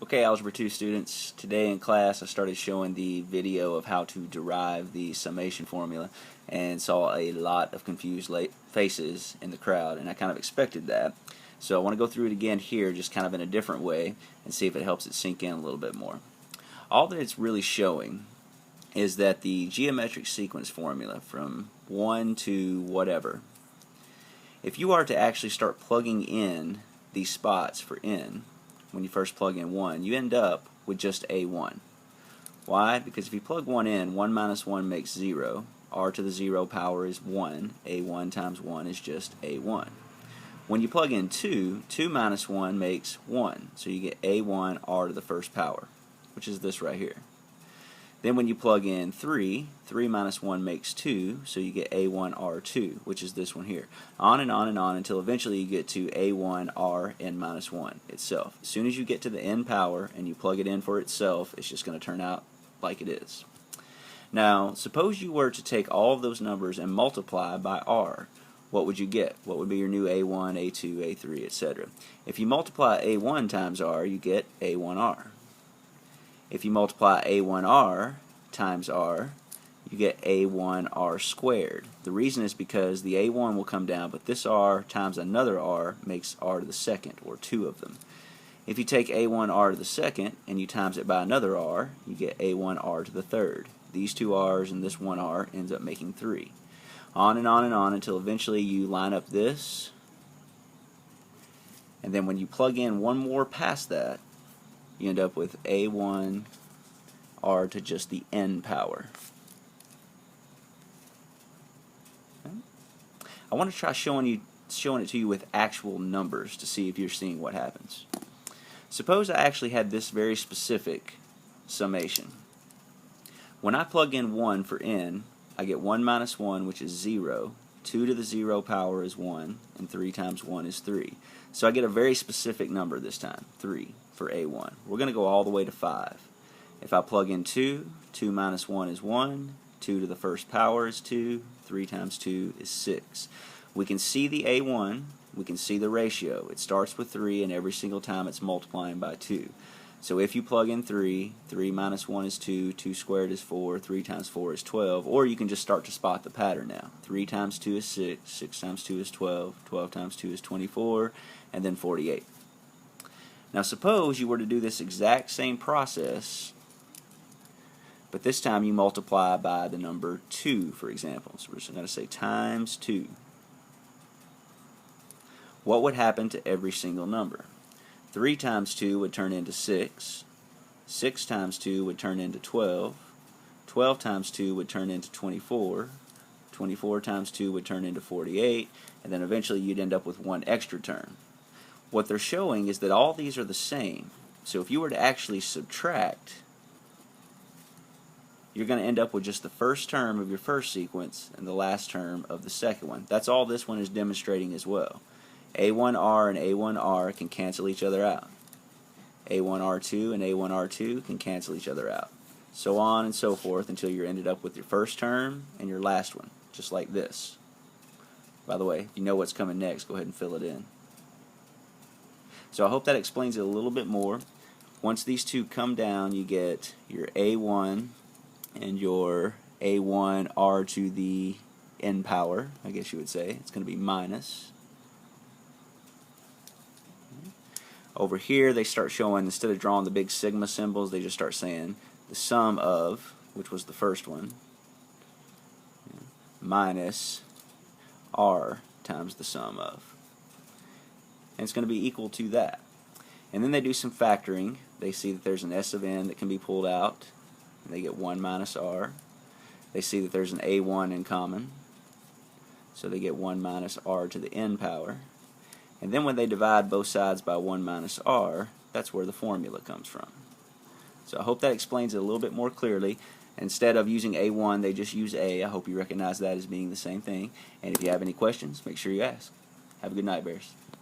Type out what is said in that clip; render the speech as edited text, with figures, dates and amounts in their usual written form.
Okay, Algebra 2 students, today in class I started showing the video of how to derive the summation formula and saw a lot of confused faces in the crowd, and I kind of expected that. So I want to go through it again here, just kind of in a different way, and see if it helps it sink in a little bit more. All that it's really showing is that the geometric sequence formula from 1 to whatever, if you are to actually start plugging in these spots for n, when you first plug in 1, you end up with just a1. Why? Because if you plug 1 in, 1 minus 1 makes 0. R to the 0 power is 1. a1 times 1 is just a1. When you plug in 2, 2 minus 1 makes 1. So you get a1 r to the first power, which is this right here. Then when you plug in 3, 3 minus 1 makes 2, so you get a1r2, which is this one here. On and on and on until eventually you get to a1rn minus 1 itself. As soon as you get to the n power and you plug it in for itself, it's just going to turn out like it is. Now, suppose you were to take all of those numbers and multiply by r. What would you get? What would be your new a1, a2, a3, etc.? If you multiply a1 times r, you get a1r. If you multiply a1r times r, you get a1r squared. The reason is because the a1 will come down, but this r times another r makes r to the second, or 2 of them. If you take a1r to the second and you times it by another r, you get a1r to the third. These two r's and this one r ends up making 3. On and on and on until eventually you line up this, and then when you plug in one more past that, you end up with a1 r to just the n power. Okay. I want to try showing it to you with actual numbers to see if you're seeing what happens. Suppose I actually had this very specific summation. When I plug in 1 for n, I get 1 minus 1, which is 0. 2 to the 0 power is 1, and 3 times 1 is 3. So I get a very specific number this time, 3 for a1. We're going to go all the way to 5. If I plug in 2, 2 minus 1 is 1, 2 to the first power is 2, 3 times 2 is 6. We can see the a1, we can see the ratio. It starts with 3, and every single time it's multiplying by 2. So if you plug in 3, 3 minus 1 is 2, 2 squared is 4, 3 times 4 is 12, or you can just start to spot the pattern now. 3 times 2 is 6, 6 times 2 is 12, 12 times 2 is 24, and then 48. Now suppose you were to do this exact same process, but this time you multiply by the number 2, for example. So we're just going to say times 2. What would happen to every single number? 3 times 2 would turn into 6. 6 times 2 would turn into 12. 12 times 2 would turn into 24. 24 times 2 would turn into 48. And then eventually you'd end up with one extra term. What they're showing is that all these are the same. So if you were to actually subtract, you're going to end up with just the first term of your first sequence and the last term of the second one. That's all this one is demonstrating as well. a1r and a1r can cancel each other out. a1r2 and a1r2 can cancel each other out. So on and so forth until you're ended up with your first term and your last one, just like this. By the way, if you know what's coming next, go ahead and fill it in. So I hope that explains it a little bit more. Once these two come down, you get your a1 and your a1r to the n power, I guess you would say. It's going to be minus. Over here they start showing, instead of drawing the big sigma symbols, they just start saying the sum of, which was the first one, minus r times the sum of. And it's going to be equal to that. And then they do some factoring. They see that there's an s of n that can be pulled out, and they get 1 minus r. They see that there's an a1 in common, so they get 1 minus r to the n power. And then when they divide both sides by 1 minus r, that's where the formula comes from. So I hope that explains it a little bit more clearly. Instead of using a1, they just use a. I hope you recognize that as being the same thing. And if you have any questions, make sure you ask. Have a good night, Bears.